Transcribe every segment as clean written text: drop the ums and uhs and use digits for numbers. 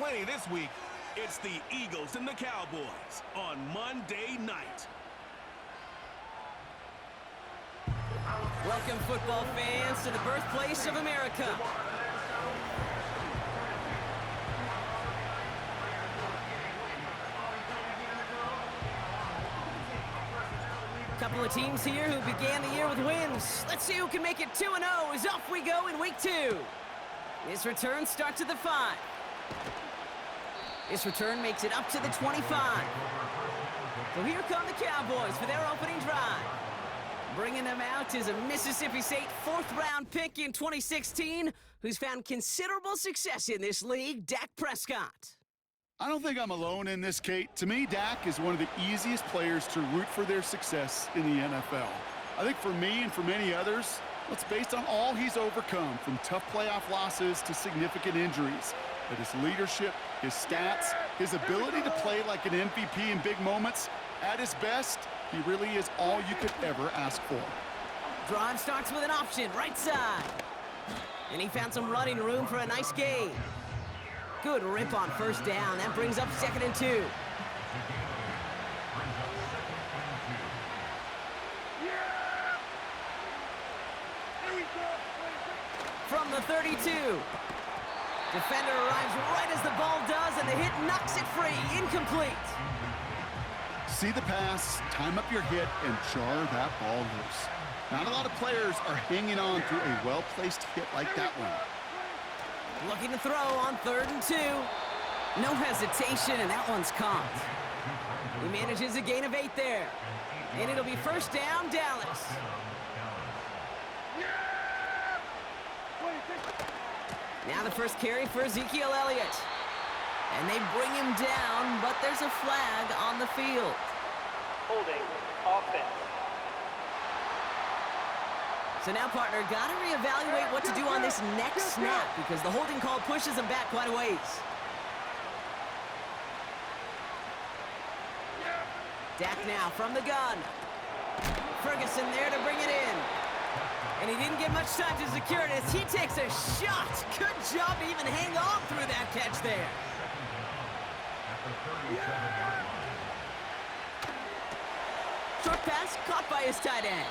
plenty this week. It's the Eagles and the Cowboys on Monday night. Welcome, football fans, to the birthplace of America. Couple of teams here who began the year with wins. Let's see who can make it 2-0 as off we go in week 2. This return starts at the 5. This return makes it up to the 25. So here come the Cowboys for their opening drive. Bringing them out is a Mississippi State 4th-round pick in 2016 who's found considerable success in this league, Dak Prescott. I don't think I'm alone in this, Kate. To me, Dak is one of the easiest players to root for their success in the NFL. I think for me and for many others, it's based on all he's overcome, from tough playoff losses to significant injuries. But his leadership, his stats, his ability to play like an MVP in big moments, at his best, he really is all you could ever ask for. Drive starts with an option, right side. And he found some running room for a nice gain. Good rip on first down. That brings up 2nd and 2. From the 32. Defender arrives right as the ball does, and the hit knocks it free. Incomplete. See the pass, time up your hit, and jar that ball loose. Not a lot of players are hanging on through a well-placed hit like that one. Looking to throw on 3rd and 2. No hesitation, and that one's caught. He manages a gain of 8 there. And it'll be first down, Dallas. Now the first carry for Ezekiel Elliott. And they bring him down, but there's a flag on the field. Holding offense. So now, partner, got to reevaluate what to do on this next snap because the holding call pushes him back quite a ways. Dak now from the gun. Ferguson there to bring it in. And he didn't get much time to secure it as he takes a shot. Good job to even hang on through that catch there. Short pass caught by his tight end.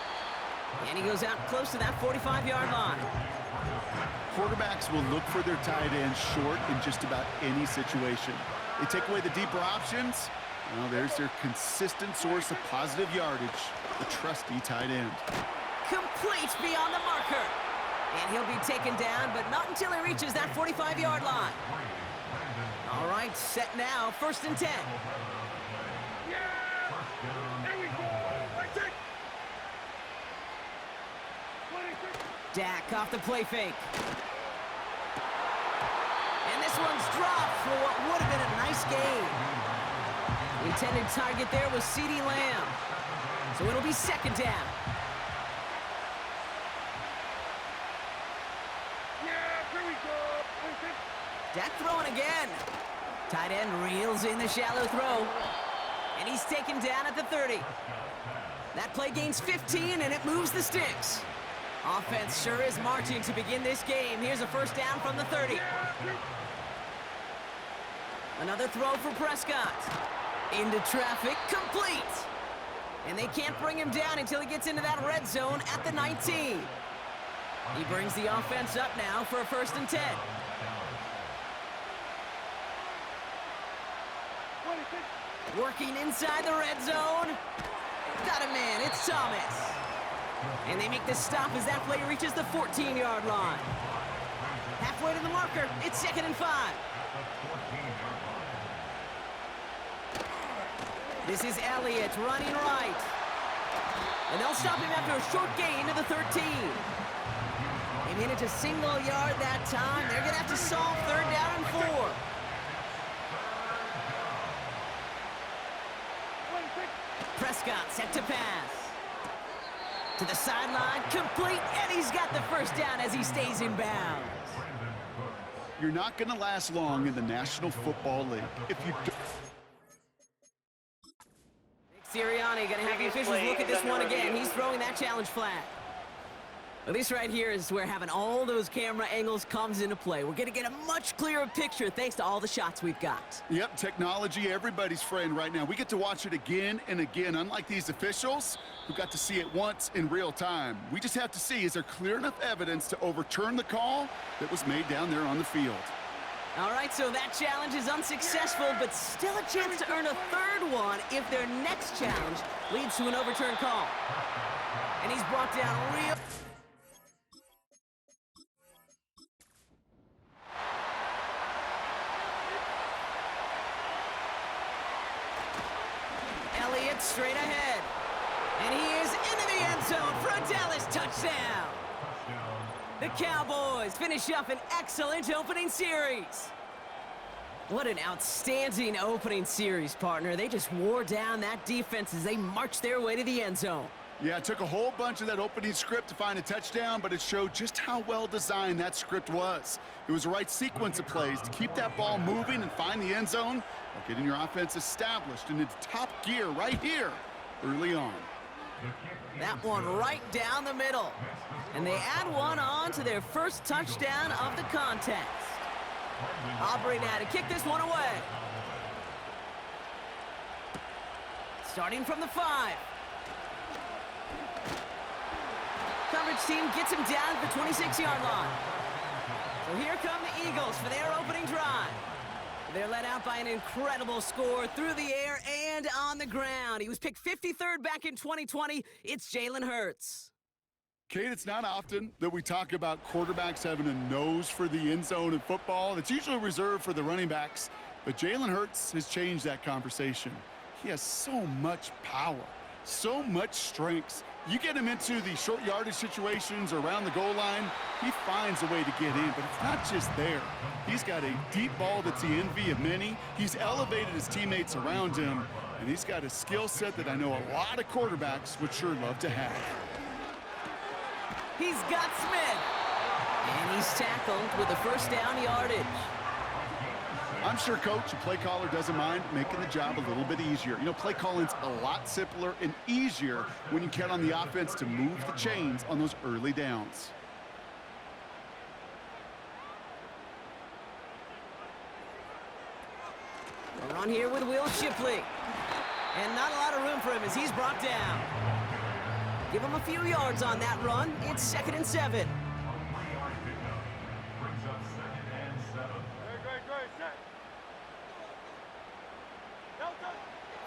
And he goes out close to that 45-yard line. Quarterbacks will look for their tight end short in just about any situation. They take away the deeper options. Well, there's their consistent source of positive yardage, the trusty tight end. Complete beyond the marker. And he'll be taken down, but not until he reaches that 45-yard line. All right, set now, 1st and 10. Dak off the play fake. And this one's dropped for what would have been a nice gain. The intended target there was CeeDee Lamb. So it'll be 2nd down. Dak throwing again. Tight end reels in the shallow throw. And he's taken down at the 30. That play gains 15, and it moves the sticks. Offense sure is marching to begin this game. Here's a first down from the 30. Another throw for Prescott. Into traffic, complete. And they can't bring him down until he gets into that red zone at the 19. He brings the offense up now for a 1st and 10. Working inside the red zone. Got a man, it's Thomas. And they make the stop as that play reaches the 14-yard line. Halfway to the marker, it's 2nd and 5. This is Elliott running right. And they'll stop him after a short gain to the 13. They manage a single yard that time. They're going to have to solve 3rd down and 4. Prescott set to pass. To the sideline, complete, and he's got the first down as he stays in bounds. You're not going to last long in the National Football League if you don't. Sirianni going to have the officials look at this one again. He's throwing that challenge flag. Well, this right here is where having all those camera angles comes into play. We're going to get a much clearer picture thanks to all the shots we've got. Yep, technology, everybody's friend right now. We get to watch it again and again, unlike these officials who got to see it once in real time. We just have to see, is there clear enough evidence to overturn the call that was made down there on the field? All right, so that challenge is unsuccessful, but still a chance to earn a third one if their next challenge leads to an overturned call. And he's brought down real... Elliott straight ahead. And he is into the end zone for a Dallas touchdown. The Cowboys finish up an excellent opening series. What an outstanding opening series, partner. They just wore down that defense as they marched their way to the end zone. Yeah, it took a whole bunch of that opening script to find a touchdown, but it showed just how well designed that script was. It was the right sequence of plays to keep that ball moving and find the end zone while getting your offense established and into top gear right here early on. That one right down the middle. And they add one on to their first touchdown of the contest. Aubrey now to kick this one away. Starting from the 5. Coverage team gets him down at the 26-yard line. So here come the Eagles for their opening drive. They're led out by an incredible score through the air and on the ground. He was picked 53rd back in 2020. It's Jalen Hurts. Kate, it's not often that we talk about quarterbacks having a nose for the end zone in football. It's usually reserved for the running backs. But Jalen Hurts has changed that conversation. He has so much power, so much strength. You get him into the short yardage situations around the goal line, he finds a way to get in, but it's not just there. He's got a deep ball that's the envy of many. He's elevated his teammates around him, and he's got a skill set that I know a lot of quarterbacks would sure love to have. He's got Smith, and he's tackled with a first down yardage. I'm sure coach and play caller doesn't mind making the job a little bit easier. You know, play calling's a lot simpler and easier when you count on the offense to move the chains on those early downs. A run here with Will Shipley. And not a lot of room for him as he's brought down. Give him a few yards on that run. It's 2nd and 7.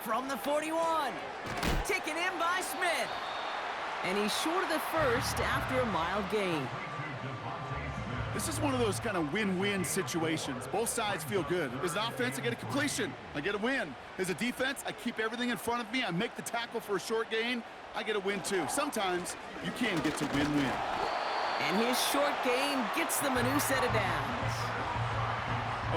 From the 41, taken in by Smith. And he's short of the first after a mild gain. This is one of those kind of win-win situations. Both sides feel good. As an offense, I get a completion. I get a win. As a defense, I keep everything in front of me. I make the tackle for a short gain. I get a win, too. Sometimes you can get to win-win. And his short gain gets them a new set of downs.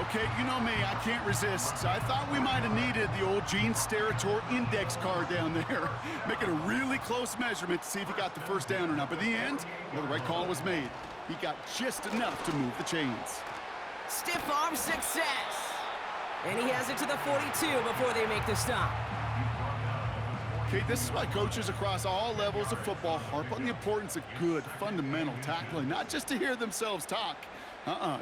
Okay, you know me, I can't resist. I thought we might have needed the old Gene Steratore index card down there, making a really close measurement to see if he got the first down or not. But in the end, well, the right call was made. He got just enough to move the chains. Stiff arm success. And he has it to the 42 before they make the stop. Okay, this is why coaches across all levels of football harp on the importance of good, fundamental tackling, not just to hear themselves talk.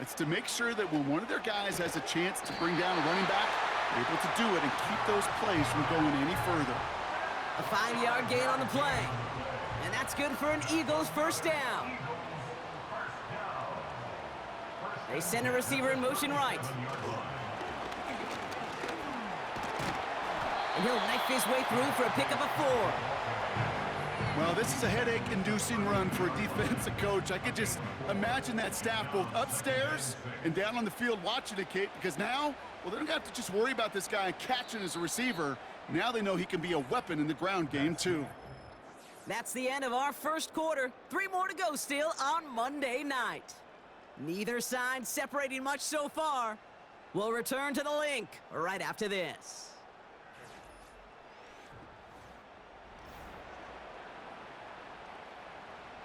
It's to make sure that when one of their guys has a chance to bring down a running back, they're able to do it and keep those plays from going any further. A 5-yard gain on the play. And that's good for an Eagles first down. They send a receiver in motion right. And he'll knife his way through for a pickup of 4. Well, this is a headache-inducing run for a defensive coach. I could just imagine that staff both upstairs and down on the field watching it, Kate, because now, well, they don't have to just worry about this guy catching as a receiver. Now they know he can be a weapon in the ground game, too. That's the end of our first quarter. 3 more to go still on Monday night. Neither side separating much so far. We'll return to the link right after this.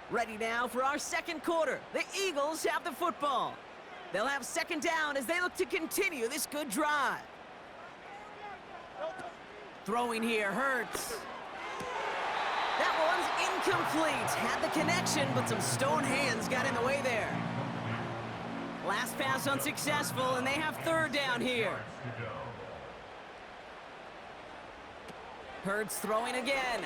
Ready now for our second quarter. The Eagles have the football. They'll have second down as they look to continue this good drive. Throwing here, Hurts. That one's incomplete. Had the connection, but some stone hands got in the way there. Last pass unsuccessful, and they have third down here. Hurts throwing again.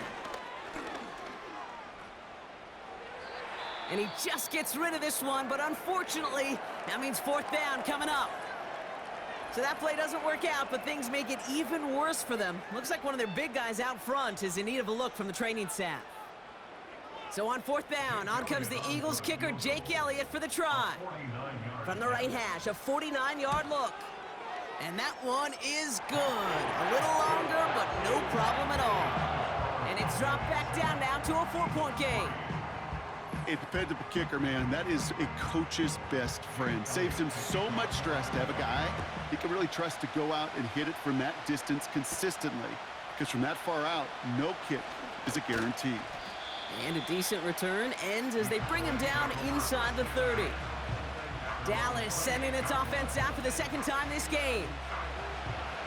And he just gets rid of this one, but unfortunately, that means fourth down coming up. So that play doesn't work out, but things make it even worse for them. Looks like one of their big guys out front is in need of a look from the training staff. So on fourth down, on comes the Eagles kicker, Jake Elliott, for the try. From the right hash, a 49-yard look. And that one is good. A little longer, but no problem at all. And it's dropped back down now to a 4-point game. A dependable kicker, man. That is a coach's best friend. Saves him so much stress to have a guy he can really trust to go out and hit it from that distance consistently. Because from that far out, no kick is a guarantee. And a decent return ends as they bring him down inside the 30. Dallas sending its offense out for the second time this game.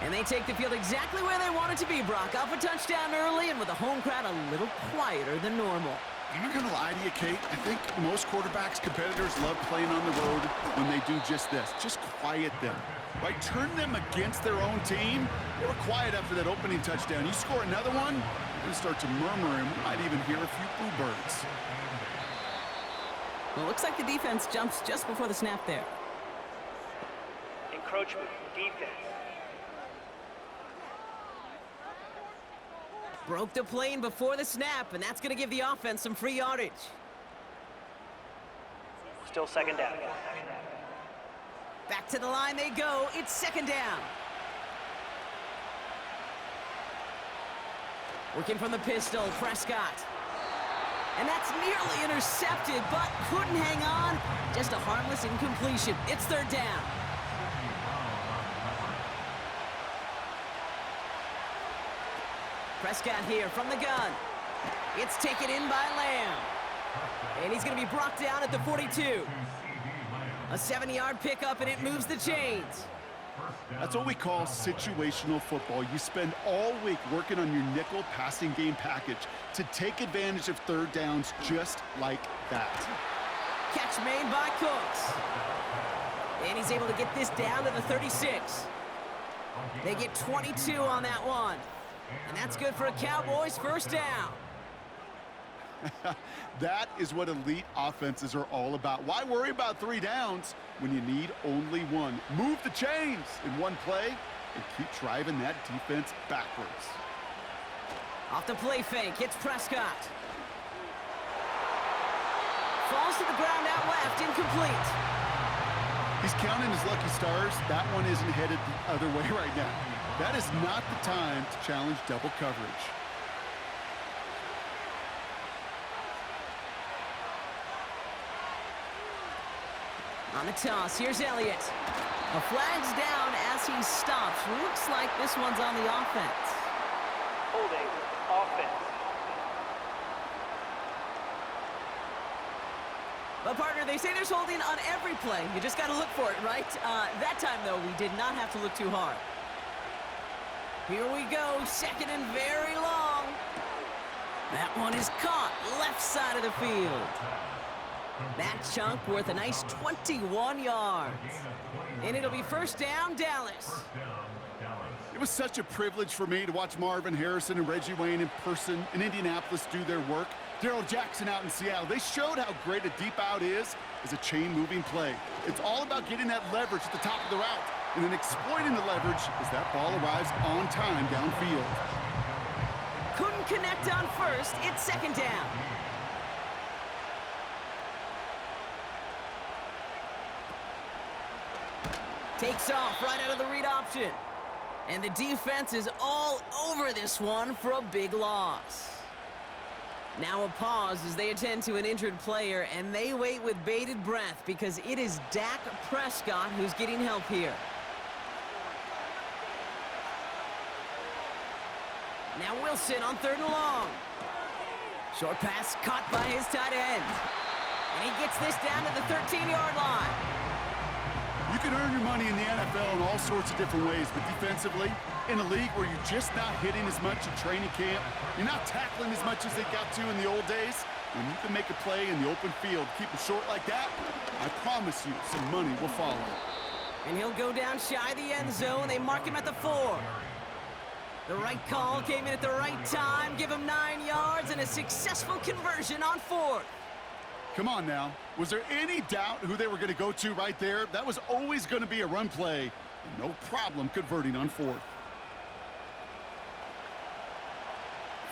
And they take the field exactly where they want it to be, Brock. Up a touchdown early and with the home crowd a little quieter than normal. I'm not going to lie to you, Kate. I think most quarterbacks, competitors love playing on the road when they do just this. Just quiet them. Right? Turn them against their own team. They were quiet after that opening touchdown. You score another one, you're going to start to murmur, and we might even hear a few boo birds. Well, it looks like the defense jumps just before the snap there. Encroachment, defense. Broke the plane before the snap, and that's going to give the offense some free yardage. Still second down. Back to the line they go. It's second down. Working from the pistol, Prescott. And that's nearly intercepted, but couldn't hang on. Just a harmless incompletion. It's third down. Prescott here from the gun. It's taken in by Lamb. And he's going to be brought down at the 42. A 70-yard pickup, and it moves the chains. That's what we call situational football. You spend all week working on your nickel passing game package to take advantage of third downs just like that. Catch made by Cooks. And he's able to get this down to the 36. They get 22 on that one. And that's good for a Cowboys first down. That is what elite offenses are all about. Why worry about three downs when you need only one? Move the chains in one play and keep driving that defense backwards. Off the play fake, it's Prescott. Falls to the ground out left, incomplete. He's counting his lucky stars. That one isn't headed the other way right now. That is not the time to challenge double coverage. On the toss, here's Elliott. A flag's down as he stops. Looks like this one's on the offense. Holding, offense. Well, partner, they say there's holding on every play. You just got to look for it, right? That time, though, we did not have to look too hard. Here we go, second and very long. That one is caught, left side of the field. That chunk worth a nice 21 yards. And it'll be first down, Dallas. It was such a privilege for me to watch Marvin Harrison and Reggie Wayne in person in Indianapolis do their work. Darrell Jackson out in Seattle. They showed how great a deep out is as a chain-moving play. It's all about getting that leverage at the top of the route and then exploiting the leverage as that ball arrives on time downfield. Couldn't connect on first. It's second down. Takes off right out of the read option. And the defense is all over this one for a big loss. Now a pause as they attend to an injured player, and they wait with bated breath because it is Dak Prescott who's getting help here. Now Wilson on third and long. Short pass caught by his tight end. And he gets this down to the 13-yard line. You can earn your money in the NFL in all sorts of different ways, but defensively, in a league where you're just not hitting as much in training camp, you're not tackling as much as they got to in the old days, when you can make a play in the open field, keep it short like that, I promise you some money will follow. And he'll go down shy of the end zone. They mark him at the 4. The right call came in at the right time. Give him 9 yards and a successful conversion on 4th. Come on now. Was there any doubt who they were going to go to right there? That was always going to be a run play. No problem converting on 4th.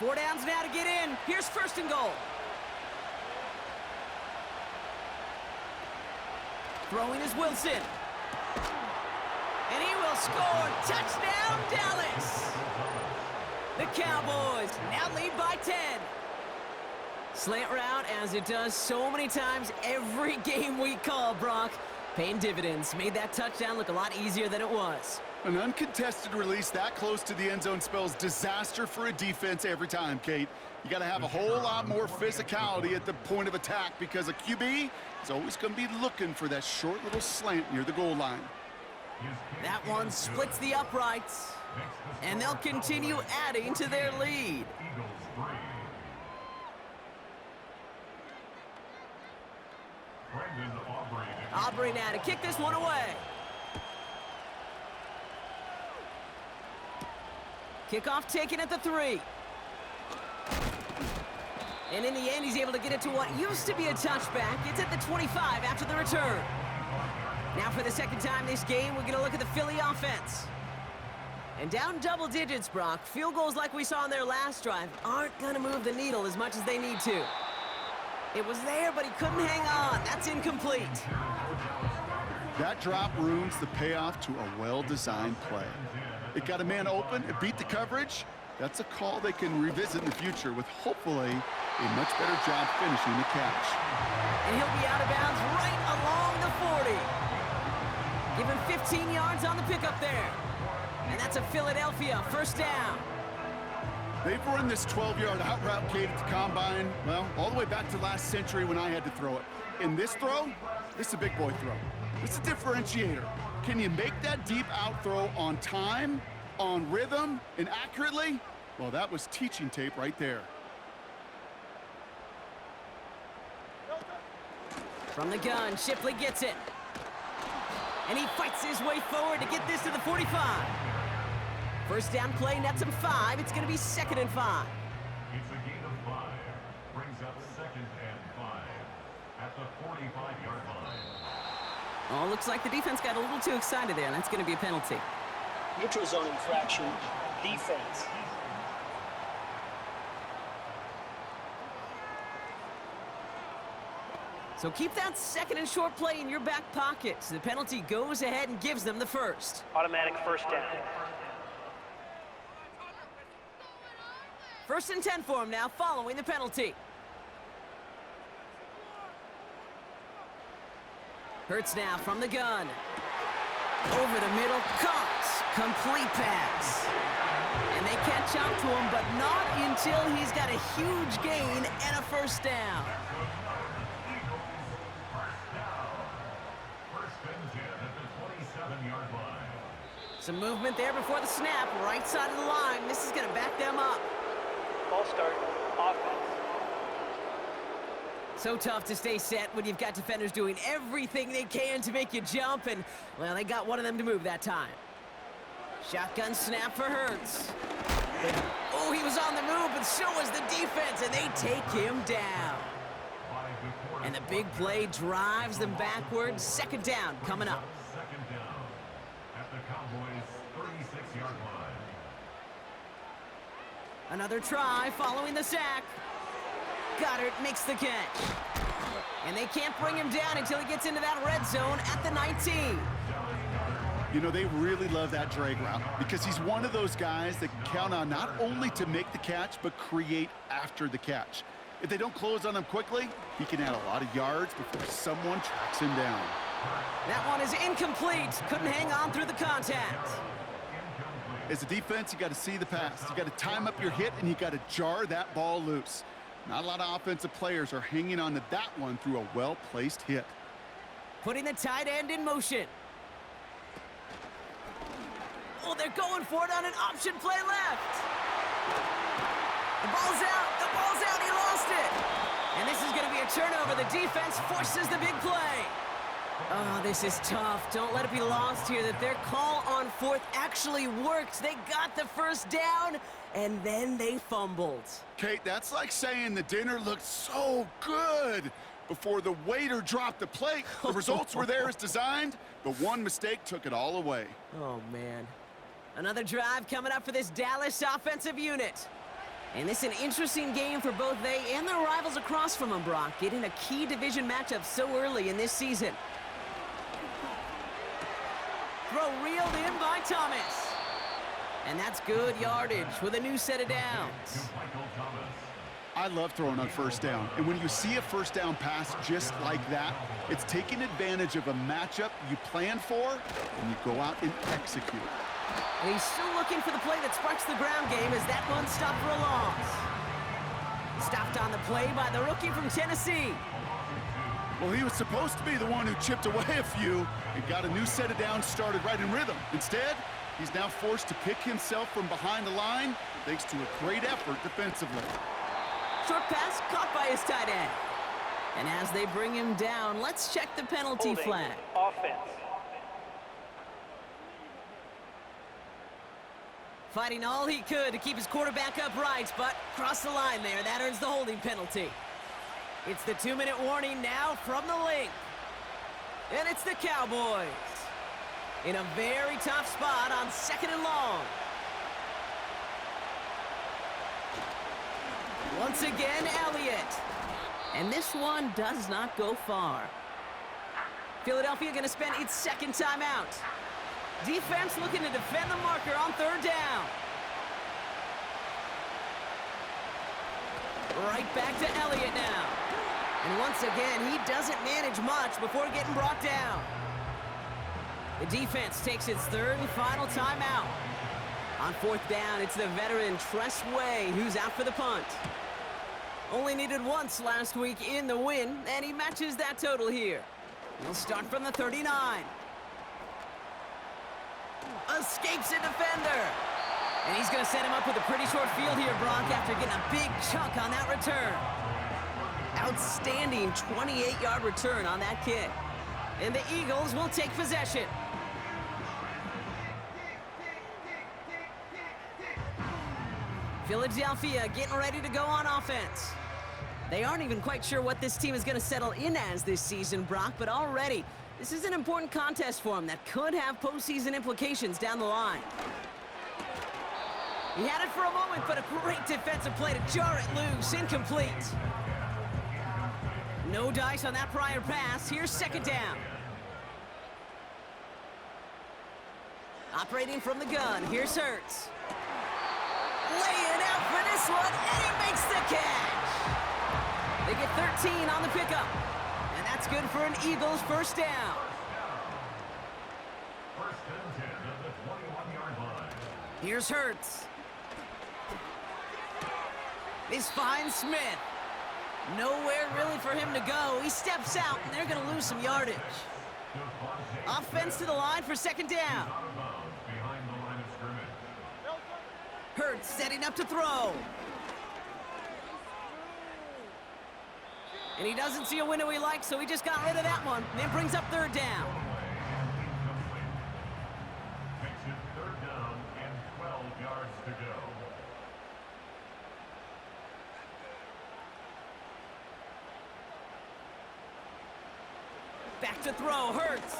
4 downs now to get in. Here's 1st and goal. Throwing is Wilson. And he will score. Touchdown, Dallas. The Cowboys now lead by 10. Slant route, as it does so many times every game we call, Brock. Paying dividends. Made that touchdown look a lot easier than it was. An uncontested release that close to the end zone spells disaster for a defense every time, Kate. You got to have a whole lot more physicality at the point of attack because a QB is always going to be looking for that short little slant near the goal line. That one splits the uprights, and they'll continue adding to their lead. Aubrey now to kick this one away. Kickoff taken at the 3. And in the end, he's able to get it to what used to be a touchback. It's at the 25 after the return. Now for the second time this game, we're going to look at the Philly offense. And down double digits, Brock. Field goals like we saw on their last drive aren't going to move the needle as much as they need to. It was there, but he couldn't hang on. That's incomplete. That drop ruins the payoff to a well-designed play. It got a man open, it beat the coverage. That's a call they can revisit in the future with hopefully a much better job finishing the catch. And he'll be out of bounds right along the 40. Give him 15 yards on the pickup there. And that's a Philadelphia 1st down. They've run this 12-yard out route, Kate, at the combine, well, all the way back to last century when I had to throw it. In this throw, this is a big boy throw. It's a differentiator. Can you make that deep out throw on time, on rhythm, and accurately? Well, that was teaching tape right there. From the gun, Shipley gets it. And he fights his way forward to get this to the 45. 1st down play nets him 5. It's going to be 2nd and 5. It's a gain of 5. Brings up 2nd and 5 at the 45-yard line. Oh, looks like the defense got a little too excited there, and that's going to be a penalty. Neutral zone infraction, defense. So keep that 2nd and short play in your back pocket. So the penalty goes ahead and gives them the 1st. Automatic 1st down. 1st and 10 for him now, following the penalty. Hurts now from the gun. Over the middle, caught. Complete pass. And they catch up to him, but not until he's got a huge gain and a 1st down. Some movement there before the snap, right side of the line. This is going to back them up. Ball start, offense. So tough to stay set when you've got defenders doing everything they can to make you jump, and, well, they got one of them to move that time. Shotgun snap for Hurts. Oh, he was on the move, but so was the defense, and they take him down. And the big play drives them backwards. 2nd down coming up. 2nd down at the Cowboys' 36-yard line. Another try following the sack. Goddard makes the catch. And they can't bring him down until he gets into that red zone at the 19. You know, they really love that drag route because he's one of those guys that count on not only to make the catch, but create after the catch. If they don't close on him quickly, he can add a lot of yards before someone tracks him down. That one is incomplete. Couldn't hang on through the contact. As a defense, you got to see the pass. You got to time up your hit, and you got to jar that ball loose. Not a lot of offensive players are hanging on to that one through a well-placed hit. Putting the tight end in motion. they're going for it on an option play left. The ball's out. The ball's out. He lost it. And this is going to be a turnover. The defense forces the big play. Oh, this is tough. Don't let it be lost here that their call on fourth actually worked. They got the first down, and then they fumbled. Kate, that's like saying the dinner looked so good before the waiter dropped the plate. The results were there as designed, but one mistake took it all away. Oh, man. Another drive coming up for this Dallas offensive unit. And this is an interesting game for both they and their rivals across from them, Brock, getting a key division matchup so early in this season. Throw reeled in by Thomas. And that's good yardage with a new set of downs. I love throwing on first down. And when you see a first down pass just like that, it's taking advantage of a matchup you plan for, and you go out and execute. And he's still looking for the play that sparks the ground game as that one stopped for a loss. Stopped on the play by the rookie from Tennessee. Well, he was supposed to be the one who chipped away a few and got a new set of downs started right in rhythm. Instead, he's now forced to pick himself from behind the line thanks to a great effort defensively. Short pass caught by his tight end. And as they bring him down, let's check the penalty Holding. flag. Offense. Fighting all he could to keep his quarterback upright, but crossed the line there. That earns the holding penalty. It's the 2-minute warning now from the link. And it's the Cowboys in a very tough spot on 2nd and long. Once again, Elliott. And this one does not go far. Philadelphia going to spend its second timeout. Defense looking to defend the marker on 3rd down. Right back to Elliott now. And once again, he doesn't manage much before getting brought down. The defense takes its 3rd and final timeout. On 4th down, it's the veteran Tress Way who's out for the punt. Only needed once last week in the win, and he matches that total here. He'll start from the 39. Escapes a defender. And he's going to set him up with a pretty short field here, Brock, after getting a big chunk on that return. Outstanding 28-yard return on that kick. And the Eagles will take possession. Philadelphia getting ready to go on offense. They aren't even quite sure what this team is going to settle in as this season, Brock, but already this is an important contest for them that could have postseason implications down the line. He had it for a moment, but a great defensive play to jar it loose. Incomplete. No dice on that prior pass. Here's 2nd down. Operating from the gun. Here's Hurts. Laying out for this one, and he makes the catch. They get 13 on the pickup. And that's good for an Eagles first down. First and 10 at the 21-yard line. Here's Hurts. This finds Smith. Nowhere really for him to go. He steps out, and they're going to lose some yardage. Offense to the line for 2nd down. Behind the line of scrimmage. Hurts setting up to throw. And he doesn't see a window he likes, so he just got rid of that one. And then brings up 3rd down. Makes it 3rd down and 12 yards to go. Back to throw, Hurts.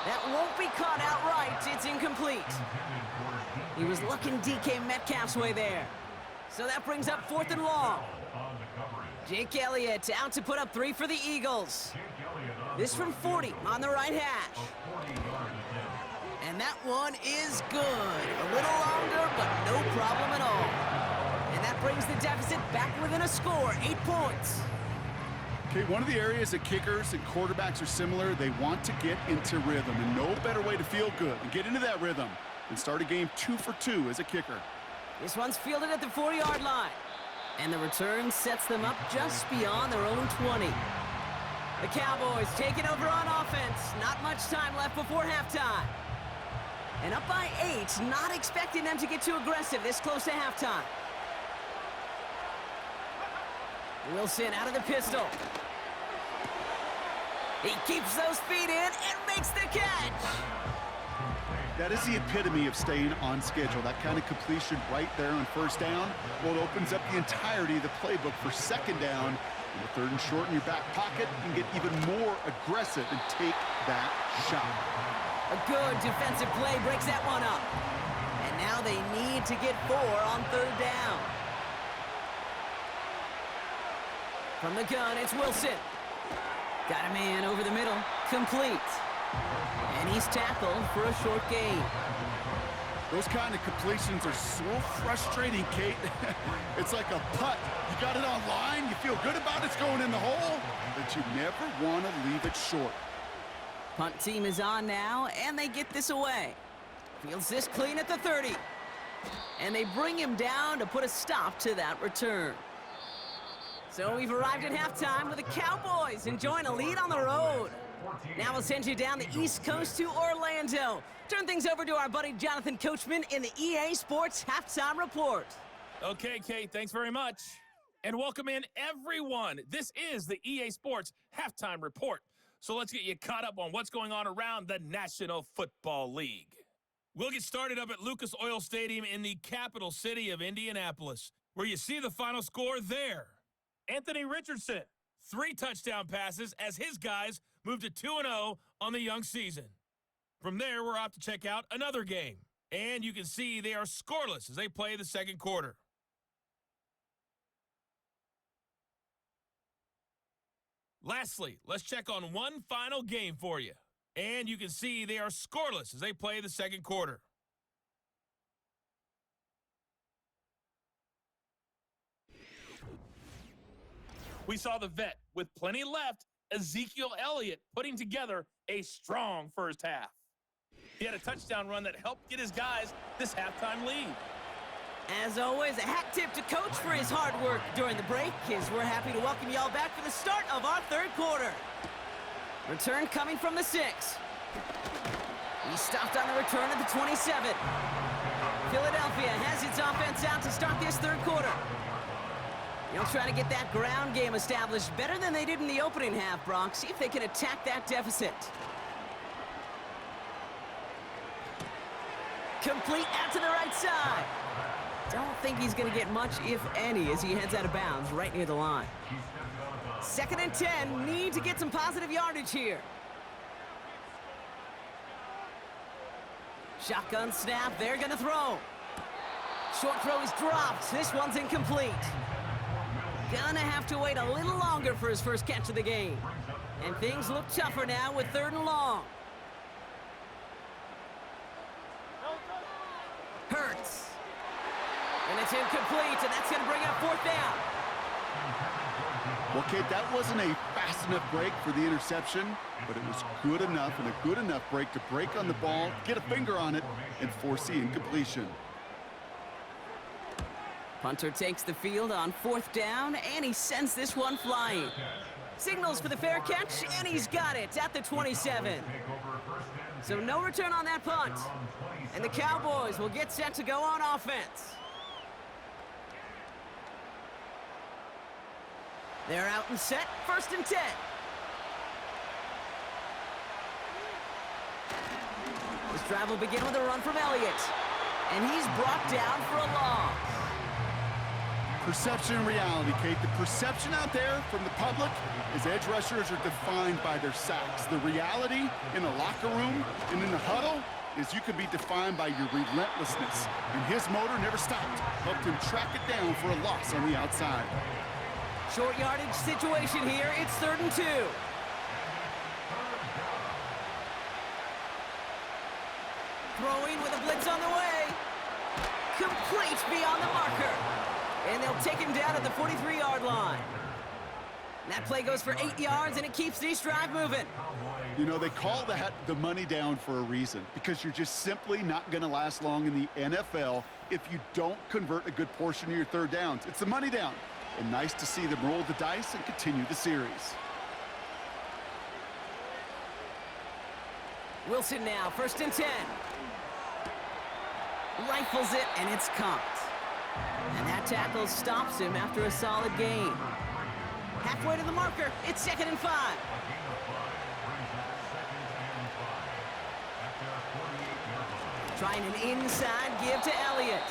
That won't be caught outright. It's incomplete. He was looking DK Metcalf's way there. So that brings up 4th and long. Jake Elliott out to put up 3 for the Eagles. This from 40 on the right hash. And that one is good. A little longer, but no problem at all. And that brings the deficit back within a score, 8 points. Okay, one of the areas that kickers and quarterbacks are similar, they want to get into rhythm, and no better way to feel good and get into that rhythm than start a game 2 for 2 as a kicker. This one's fielded at the 40-yard line. And the return sets them up just beyond their own 20. The Cowboys taking over on offense. Not much time left before halftime. And up by 8, not expecting them to get too aggressive this close to halftime. Wilson out of the pistol. He keeps those feet in and makes the catch. That is the epitome of staying on schedule. That kind of completion right there on first down. Well, it opens up the entirety of the playbook for second down. And the third and short in your back pocket, you can get even more aggressive and take that shot. A good defensive play breaks that one up. And now they need to get 4 on third down. From the gun, it's Wilson. Got a man over the middle. Complete. And he's tackled for a short gain. Those kind of completions are so frustrating, Kate. It's like a putt. You got it on line, you feel good about it's going in the hole, but you never want to leave it short. Punt team is on now, and they get this away. Fields this clean at the 30. And they bring him down to put a stop to that return. So we've arrived at halftime with the Cowboys enjoying a lead on the road. Now we'll send you down the East Coast to Orlando. Turn things over to our buddy Jonathan Coachman in the EA Sports Halftime Report. Okay, Kate, thanks very much. And welcome in, everyone. This is the EA Sports Halftime Report. So let's get you caught up on what's going on around the National Football League. We'll get started up at Lucas Oil Stadium in the capital city of Indianapolis, where you see the final score there. Anthony Richardson, 3 touchdown passes as his guys moved to 2-0 on the young season. From there, we're off to check out another game. And you can see they are scoreless as they play the second quarter. Lastly, let's check on one final game for you. And you can see they are scoreless as they play the second quarter. We saw the vet with plenty left, Ezekiel Elliott, putting together a strong first half. He had a touchdown run that helped get his guys this halftime lead. As always, a hat tip to Coach for his hard work during the break, as we're happy to welcome y'all back for the start of our third quarter. Return coming from the 6. He stopped on the return at the 27. Philadelphia has its offense out to start this third quarter. They'll try to get that ground game established better than they did in the opening half, Brock. See if they can attack that deficit. Complete out to the right side. Don't think he's going to get much, if any, as he heads out of bounds right near the line. 2nd and 10. Need to get some positive yardage here. Shotgun snap. They're going to throw. Short throw is dropped. This one's incomplete. Gonna have to wait a little longer for his first catch of the game. And things look tougher now with 3rd and long. Hurts. And it's incomplete, and that's gonna bring up 4th down. Well, Kate, that wasn't a fast enough break for the interception, but it was good enough and a good enough break to break on the ball, get a finger on it, and force the incompletion. Punter takes the field on 4th down, and he sends this one flying. Signals for the fair catch, and he's got it at the 27. So no return on that punt. And the Cowboys will get set to go on offense. They're out and set, 1st and 10. This drive will begin with a run from Elliott. And he's brought down for a loss. Perception and reality, Kate. The perception out there from the public is edge rushers are defined by their sacks. The reality in the locker room and in the huddle is you could be defined by your relentlessness. And his motor never stopped. Helped him track it down for a loss on the outside. Short yardage situation here. It's 3rd and 2. Throwing with a blitz on the way. Complete beyond the marker. And they'll take him down at the 43-yard line. That play goes for 8 yards, and it keeps this drive moving. You know, they call that the money down for a reason, because you're just simply not going to last long in the NFL if you don't convert a good portion of your 3rd downs. It's the money down. And nice to see them roll the dice and continue the series. Wilson now, 1st and 10. Rifles it, and it's caught. And that tackle stops him after a solid gain. Halfway to the marker, it's 2nd and 5. Trying an inside give to Elliott.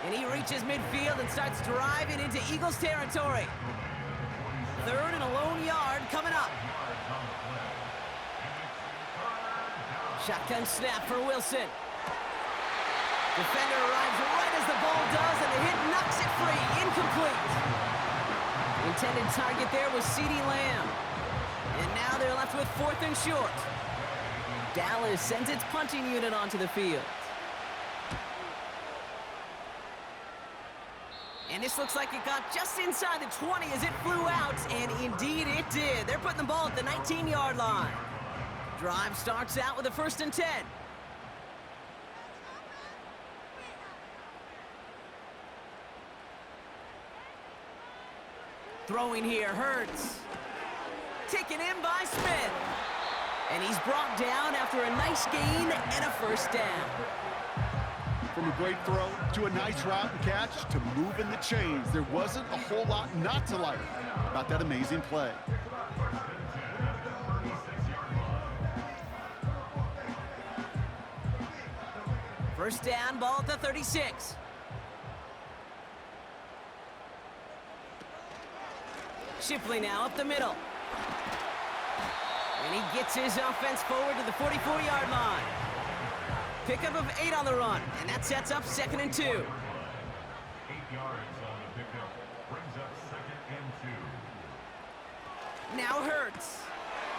And he reaches midfield and starts driving into Eagles territory. 3rd and a lone yard coming up. Shotgun snap for Wilson. Defender arrives right as the ball does, and the hit knocks it free. Incomplete. The intended target there was CeeDee Lamb. And now they're left with 4th and short. Dallas sends its punting unit onto the field. And this looks like it got just inside the 20 as it flew out, and indeed it did. They're putting the ball at the 19-yard line. Drive starts out with a 1st and 10. Throwing here, Hurts. Taken in by Smith. And he's brought down after a nice gain and a 1st down. From a great throw to a nice route and catch to moving the chains, there wasn't a whole lot not to like about that amazing play. First down, ball at the 36. Shipley now up the middle. And he gets his offense forward to the 44-yard line. Pickup of 8 on the run, and that sets up 2nd and 2. 8 yards on the pickup, brings up 2nd and 2. Now Hurts.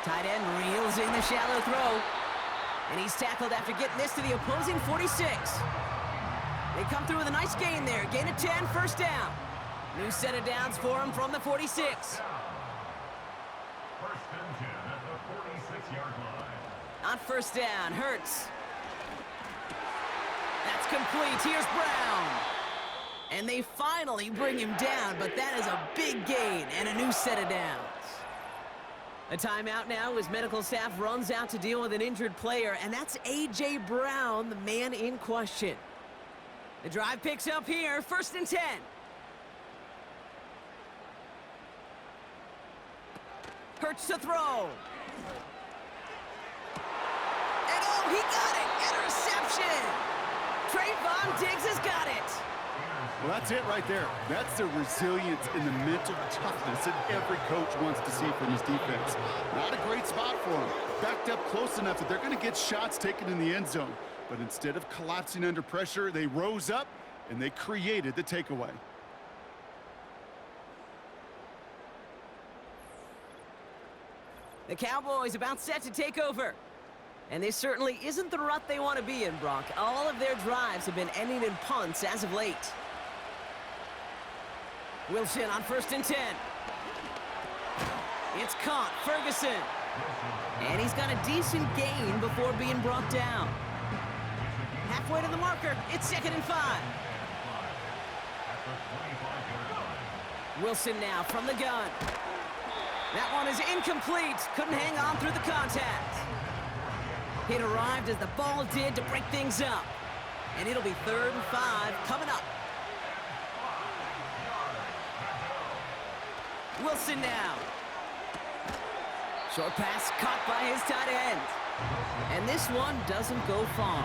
Tight end reels in the shallow throw. And he's tackled after getting this to the opposing 46. They come through with a nice gain there. Gain of 10, 1st down. New set of downs for him from the 46. 1st and 10 at the 46-yard line. On 1st down, Hurts. That's complete. Here's Brown. And they finally bring him down, but that is a big gain and a new set of downs. A timeout now as medical staff runs out to deal with an injured player, and that's A.J. Brown, the man in question. The drive picks up here, 1st and 10. Hurts to throw. And oh, he got it! Interception! Trayvon Diggs has got it! Well, that's it right there. That's the resilience and the mental toughness that every coach wants to see from his defense. Not a great spot for him. Backed up close enough that they're going to get shots taken in the end zone. But instead of collapsing under pressure, they rose up and they created the takeaway. The Cowboys about set to take over. And this certainly isn't the rut they want to be in, Brock. All of their drives have been ending in punts as of late. Wilson on 1st and 10. It's caught, Ferguson. And he's got a decent gain before being brought down. Halfway to the marker, it's 2nd and 5. Wilson now from the gun. That one is incomplete. Couldn't hang on through the contact. It arrived as the ball did to break things up. And it'll be 3rd and 5 coming up. Wilson now. Short pass caught by his tight end. And this one doesn't go far.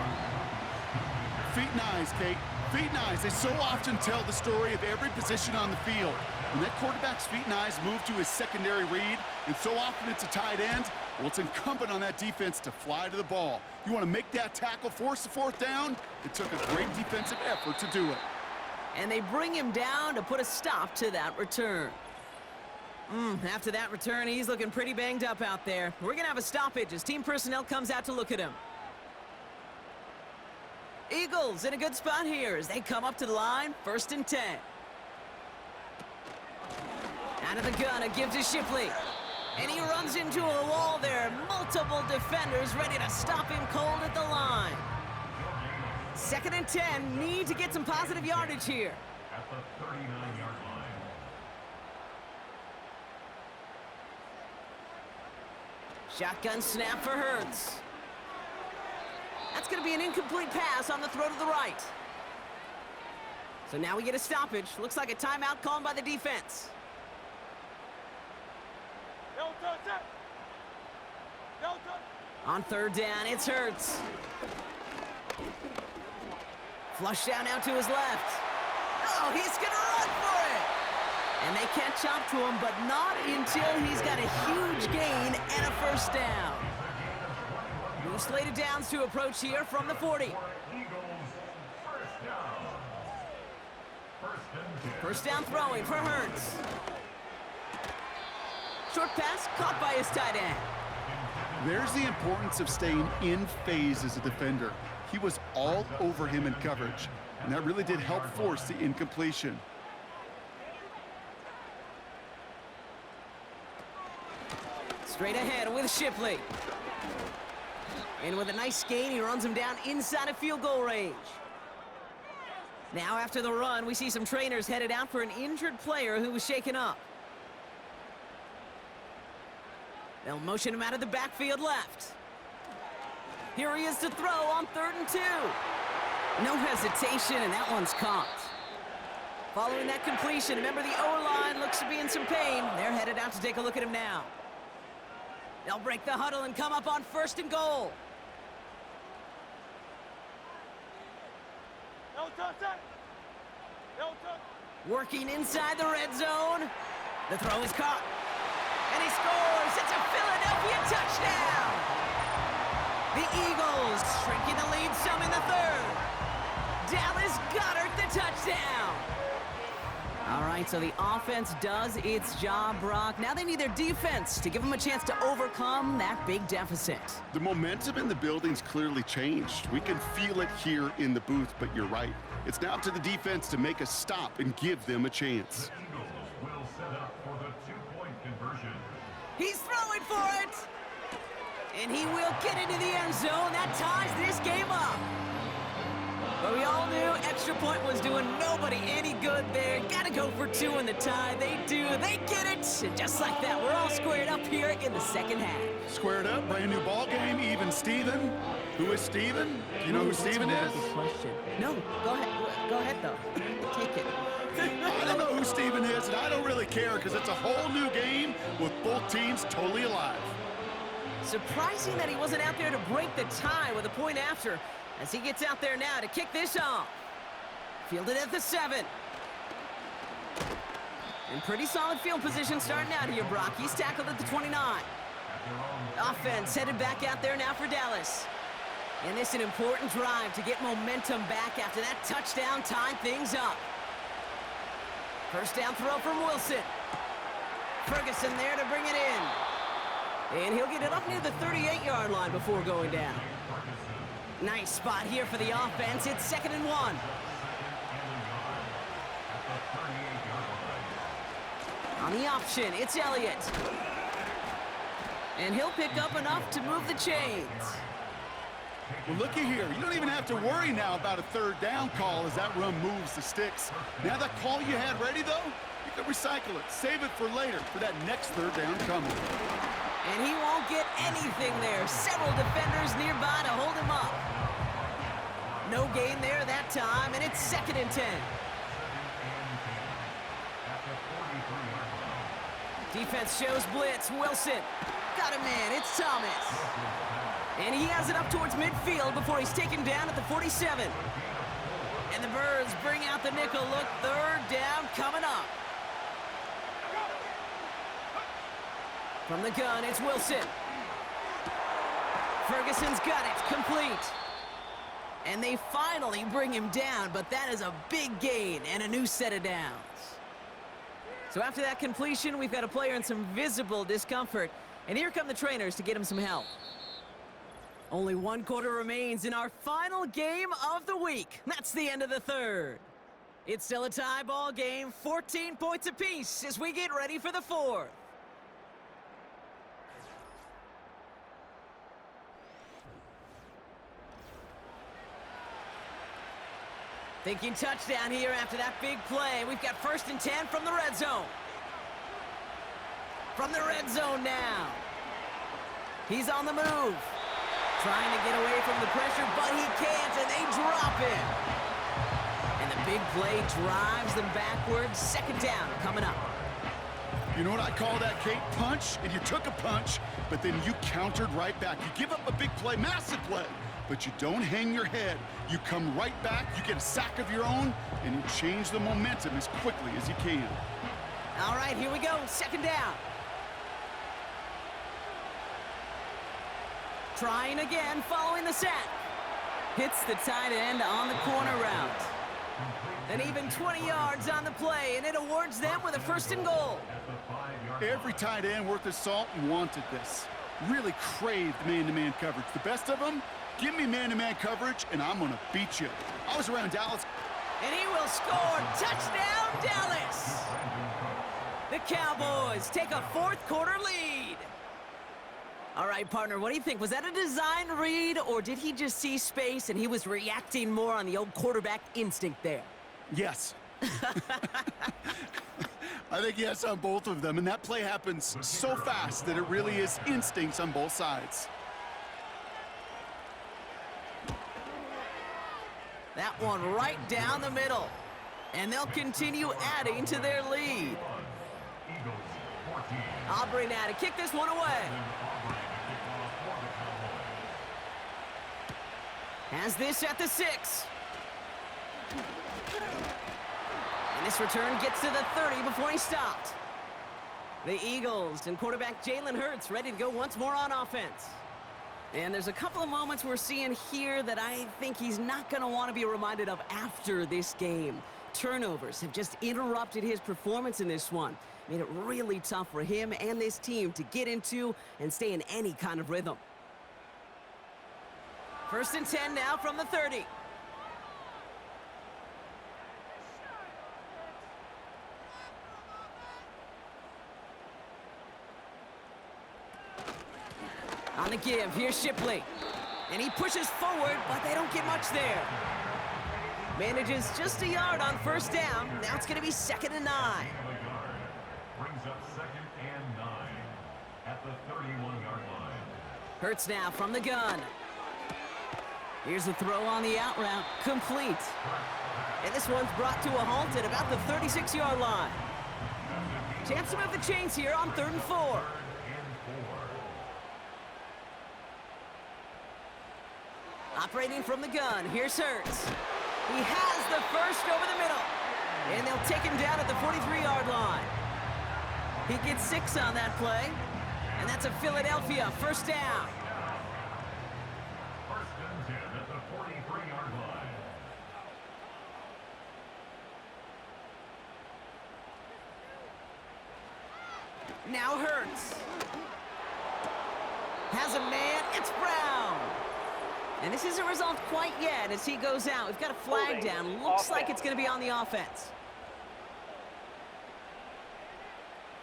Feet and eyes, Kate. Feet and eyes. They so often tell the story of every position on the field. When that quarterback's feet and eyes move to his secondary read, and so often it's a tight end, well, it's incumbent on that defense to fly to the ball. You want to make that tackle, force the 4th down? It took a great defensive effort to do it. And they bring him down to put a stop to that return. After that return, he's looking pretty banged up out there. We're going to have a stoppage as team personnel comes out to look at him. Eagles in a good spot here as they come up to the line, 1st and 10. Out of the gun, it gives to Shipley. And he runs into a wall there. Multiple defenders ready to stop him cold at the line. 2nd and 10, need to get some positive yardage here. At the 39-yard line. Shotgun snap for Hurts. That's going to be an incomplete pass on the throw to the right. So now we get a stoppage. Looks like a timeout called by the defense. On third down, it's Hurts. Flush down now to his left. Oh, he's going to run for it. And they catch up to him, but not until he's got a huge gain and a first down. New slated downs to approach here from the 40. First down throwing for Hurts. Short pass caught by his tight end. There's the importance of staying in phase as a defender. He was all over him in coverage, and that really did help force the incompletion. Straight ahead with Shipley. And with a nice gain, he runs him down inside of field goal range. Now after the run, we see some trainers headed out for an injured player who was shaken up. They'll motion him out of the backfield left. Here he is to throw on 3rd and 2. No hesitation, and that one's caught. Following that completion, remember the O-line looks to be in some pain. They're headed out to take a look at him now. They'll break the huddle and come up on 1st and goal. Working inside the red zone. The throw is caught. And he scores! It's a Philadelphia touchdown! The Eagles shrinking the lead some in the 3rd. Dallas Goedert the touchdown! All right, so the offense does its job, Brock. Now they need their defense to give them a chance to overcome that big deficit. The momentum in the building's clearly changed. We can feel it here in the booth, but you're right. It's now up to the defense to make a stop and give them a chance. The Eagles will set up for the two-point conversion. He's throwing for it! And he will get into the end zone. That ties this game up. But we all knew extra point was doing nobody any good there. Gotta go for 2 in the tie. They do. They get it. And just like that, we're all squared up here in the 2nd half. Squared up, brand new ball game, even Steven. Who is Steven? Do you know who Steven is? Question. No, go ahead. Go ahead, though. Take it. I don't know who Steven is, and I don't really care because it's a whole new game with both teams totally alive. Surprising that he wasn't out there to break the tie with a point after, as he gets out there now to kick this off. Fielded at the 7. In pretty solid field position starting out here, Brock. He's tackled at the 29. Offense headed back out there now for Dallas. And this is an important drive to get momentum back after that touchdown tying things up. First down throw from Wilson. Ferguson there to bring it in. And he'll get it up near the 38-yard line before going down. Nice spot here for the offense. It's 2nd and 1. On the option, it's Elliott. And he'll pick up enough to move the chains. Well, looky here. You don't even have to worry now about a 3rd down call as that run moves the sticks. Now that call you had ready, though, you can recycle it. Save it for later for that next 3rd down coming. And he won't get anything there. Several defenders nearby to hold him up. No gain there that time, and it's 2nd and 10. Defense shows blitz. Wilson got him in. It's Thomas. And he has it up towards midfield before he's taken down at the 47. And the Birds bring out the nickel look. 3rd down coming up. From the gun, it's Wilson. Ferguson's got it. Complete. And they finally bring him down, but that is a big gain and a new set of downs. So after that completion, we've got a player in some visible discomfort. And here come the trainers to get him some help. Only 1 quarter remains in our final game of the week. That's the end of the 3rd. It's still a tie ball game, 14 points apiece as we get ready for the 4th. Thinking touchdown here after that big play. We've got 1st and 10 from the red zone. From the red zone now. He's on the move. Trying to get away from the pressure, but he can't, and they drop him. And the big play drives them backwards. Second down coming up. You know what I call that, Kate? Punch, and you took a punch, but then you countered right back. You give up a big play, massive play, but you don't hang your head. You come right back, you get a sack of your own, and you change the momentum as quickly as you can. All right, here we go. Second down. Trying again, following the sack. Hits the tight end on the corner route. And even 20 yards on the play, and it awards them with a 1st and goal. Every tight end worth his salt wanted this. Really craved man-to-man coverage. The best of them, give me man-to-man coverage, and I'm going to beat you. I was around Dallas. And he will score. Touchdown, Dallas! The Cowboys take a 4th quarter lead. All right, partner, what do you think? Was that a design read, or did he just see space and he was reacting more on the old quarterback instinct there? Yes. I think yes on both of them, and that play happens so fast that it really is instincts on both sides. That one right down the middle. And they'll continue adding to their lead. Aubrey now to kick this one away. Has this at the 6. And this return gets to the 30 before he stopped. The Eagles and quarterback Jalen Hurts ready to go once more on offense. And there's a couple of moments we're seeing here that I think he's not going to want to be reminded of after this game. Turnovers have just interrupted his performance in this one. Made it really tough for him and this team to get into and stay in any kind of rhythm. 1st and 10 now from the 30. On the give, here's Shipley. And he pushes forward, but they don't get much there. Manages just a yard on 1st down. Now it's going to be 2nd and 9. Brings up 2nd and 9 at the 31-yard line. Hurts now from the gun. Here's the throw on the out route, complete. And this one's brought to a halt at about the 36-yard line. Chance to move the chains here on 3rd and 4. Operating from the gun, here's Hurts. He has the 1st over the middle. And they'll take him down at the 43-yard line. He gets 6 on that play. And that's a Philadelphia 1st down. 1st and 10 at the 43-yard line. Now Hurts. Has a man, it's Brown. And this isn't result quite yet as he goes out. We've got a flag down. Looks like it's going to be on the offense.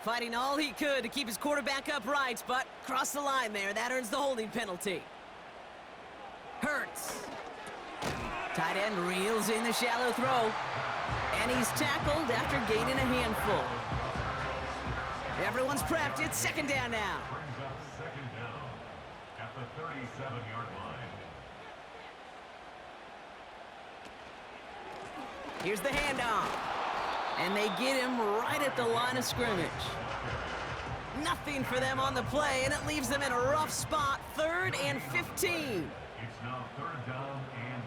Fighting all he could to keep his quarterback upright, but crossed the line there. That earns the holding penalty. Hurts. Tight end reels in the shallow throw. And he's tackled after gaining a handful. Everyone's prepped. It's 2nd down now. Brings up 2nd down at the 37-yard line. Here's the handoff. And they get him right at the line of scrimmage. Nothing for them on the play, and it leaves them in a rough spot. 3rd and 15. It's now 3rd down and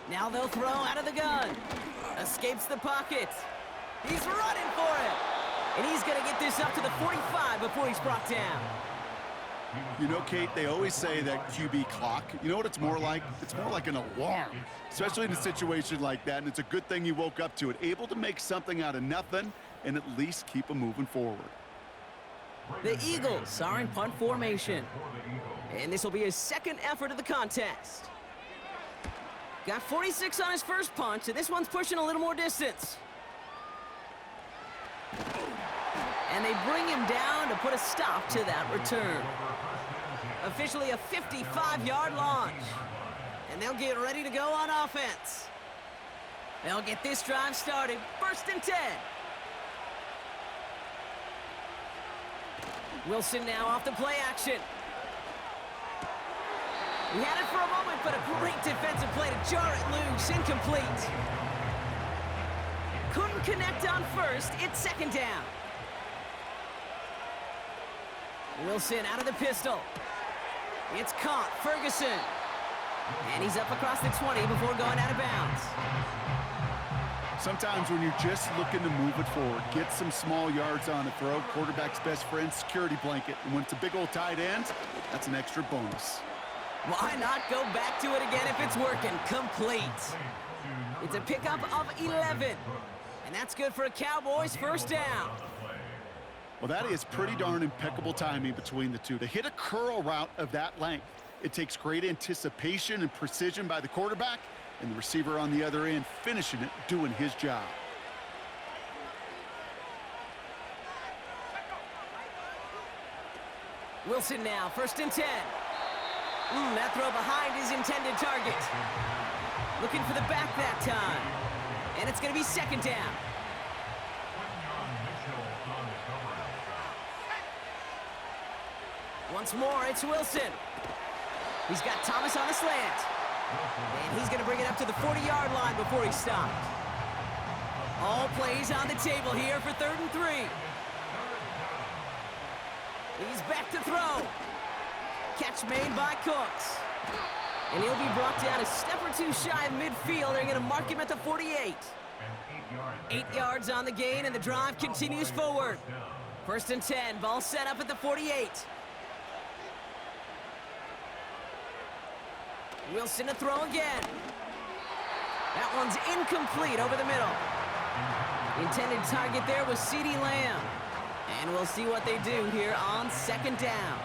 1. Now they'll throw out of the gun. Escapes the pocket. He's running for it. And he's going to get this up to the 45 before he's brought down. You know, Kate, they always say that QB clock, you know what it's more like? It's more like an alarm, especially in a situation like that, and it's a good thing he woke up to it. Able to make something out of nothing and at least keep him moving forward. The Eagles are in punt formation. And this will be his 2nd effort of the contest. Got 46 on his first punch, and this one's pushing a little more distance. And they bring him down to put a stop to that return. Officially a 55-yard launch. And they'll get ready to go on offense. They'll get this drive started. 1st and 10. Wilson now off the play action. He had it for a moment, but a great defensive play to jar it loose. Incomplete. Couldn't connect on first. It's second down. Wilson out of the pistol. It's caught. Ferguson. And he's up across the 20 before going out of bounds. Sometimes when you're just looking to move it forward, get some small yards on the throw, quarterback's best friend, security blanket. And when it's a big old tight end, that's an extra bonus. Why not go back to it again if it's working? Complete. It's a pickup of 11. And that's good for a Cowboys first down. Well, that is pretty darn impeccable timing between the two. To hit a curl route of that length, it takes great anticipation and precision by the quarterback, and the receiver on the other end finishing it, doing his job. Wilson now, first and 10. That throw behind his intended target. Looking for the back that time. And it's going to be second down. Once more, it's Wilson. He's got Thomas on a slant. And he's going to bring it up to the 40-yard line before he stopped. All plays on the table here for 3rd and 3. He's back to throw. Catch made by Cooks. And he'll be brought down a step or two shy of midfield. They're going to mark him at the 48. 8 yards on the gain, and the drive continues forward. 1st and 10, ball set up at the 48. Wilson to throw again. That one's incomplete over the middle. The intended target there was CeeDee Lamb. And we'll see what they do here on second down.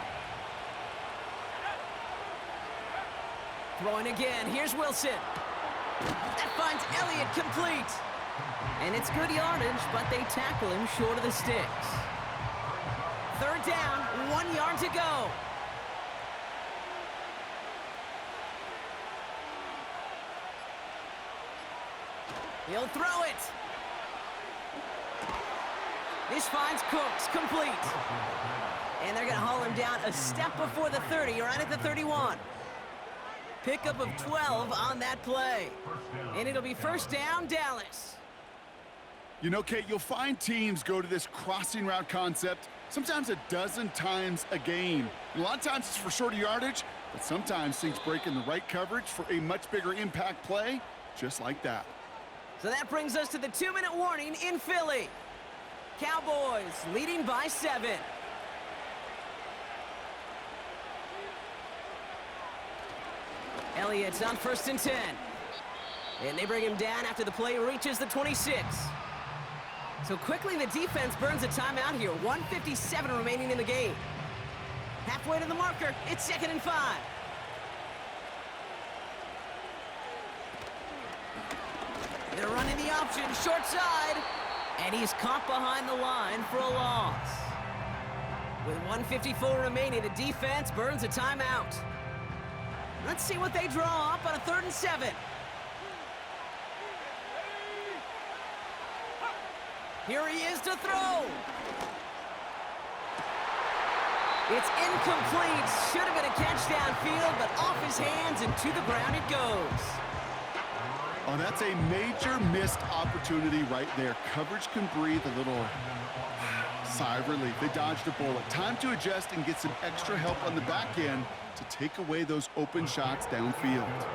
Throwing again. Here's Wilson. That finds Elliott complete. And it's good yardage, but they tackle him short of the sticks. 3rd down, 1 yard to go. He'll throw it. This finds Cooks, complete. And they're going to haul him down a step before the 30, right at the 31. Pickup of 12 on that play. And it'll be first down, Dallas. You know, Kate, you'll find teams go to this crossing route concept sometimes a dozen times a game. A lot of times it's for shorter yardage, but sometimes things break in the right coverage for a much bigger impact play, just like that. So that brings us to the 2-minute warning in Philly. Cowboys leading by 7. Elliott's on 1st and 10. And they bring him down after the play reaches the 26. So quickly the defense burns a timeout here. 1:57 remaining in the game. Halfway to the marker, it's 2nd and 5. They're running the option, short side. And he's caught behind the line for a loss. With 1:54 remaining, the defense burns a timeout. Let's see what they draw up on a 3rd and 7. Here he is to throw. It's incomplete. Should have been a catch downfield, but off his hands and to the ground it goes. Oh, that's a major missed opportunity right there. Coverage can breathe a little sigh of relief. They dodged a bullet. Time to adjust and get some extra help on the back end to take away those open shots downfield.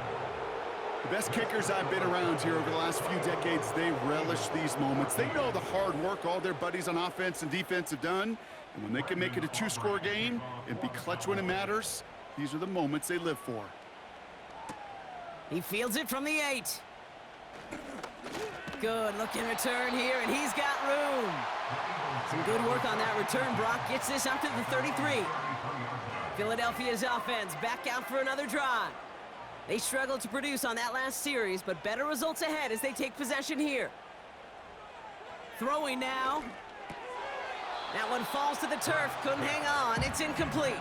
The best kickers I've been around here over the last few decades, they relish these moments. They know the hard work all their buddies on offense and defense have done. And when they can make it a 2-score game and be clutch when it matters, these are the moments they live for. He fields it from the 8. Good looking return here, and he's got room. Some good work on that return. Brock gets this up to the 33. Philadelphia's offense back out for another drive. They struggled to produce on that last series, but better results ahead as they take possession here. Throwing now. That one falls to the turf. Couldn't hang on. It's incomplete.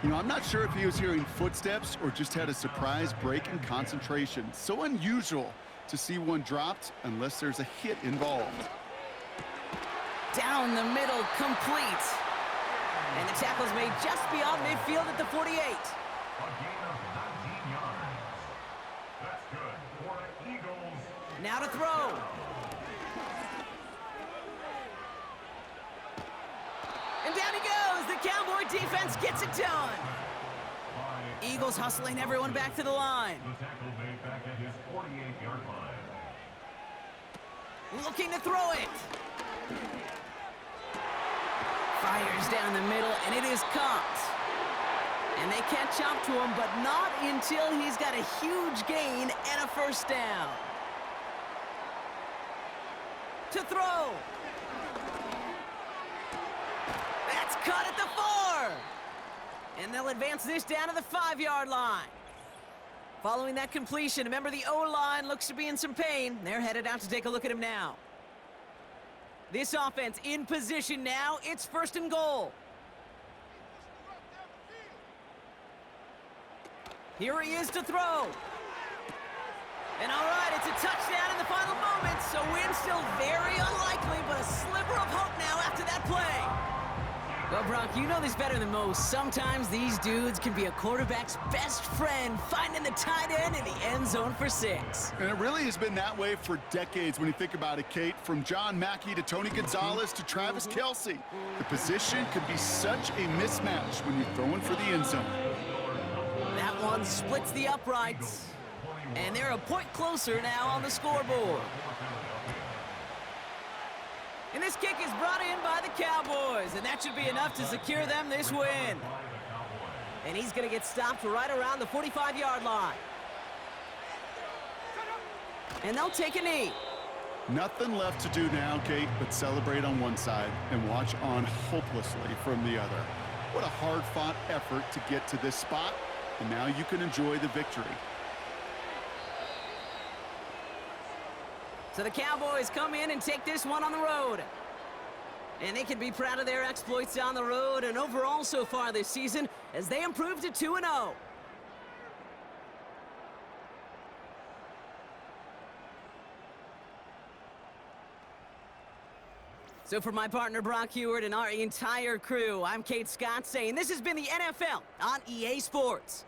You know, I'm not sure if he was hearing footsteps or just had a surprise break in concentration. So unusual to see one dropped unless there's a hit involved. Down the middle, complete. And the tackle's made just beyond midfield at the 48. A gain of 19 yards. That's good for the Eagles. Now to throw. And down he goes. The Cowboy defense gets it done. Eagles hustling everyone back to the line. The tackle made back at his 48-yard line. Looking to throw it. Fires down the middle, and it is caught. And they catch up to him, but not until he's got a huge gain and a first down. To throw. That's caught at the 4. And they'll advance this down to the 5-yard line. Following that completion, remember the O-line looks to be in some pain. They're headed out to take a look at him now. This offense in position now. It's 1st and goal. Here he is to throw. And all right, it's a touchdown in the final moments, so win still very unlikely, but a sliver of hope now after that play. Well, Brock, you know this better than most. Sometimes these dudes can be a quarterback's best friend, finding the tight end in the end zone for 6. And it really has been that way for decades when you think about it, Kate. From John Mackey to Tony Gonzalez to Travis Kelce. The position could be such a mismatch when you're throwing for the end zone. That one splits the uprights. And they're a point closer now on the scoreboard. And this kick is brought in by the Cowboys, and that should be enough to secure them this win. And he's going to get stopped right around the 45-yard line. And they'll take a knee. Nothing left to do now, Kate, but celebrate on one side and watch on hopelessly from the other. What a hard-fought effort to get to this spot, and now you can enjoy the victory. So the Cowboys come in and take this one on the road. And they can be proud of their exploits on the road and overall so far this season as they improve to 2-0. So for my partner Brock Heward and our entire crew, I'm Kate Scott saying this has been the NFL on EA Sports.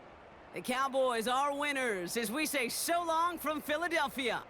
The Cowboys are winners as we say so long from Philadelphia.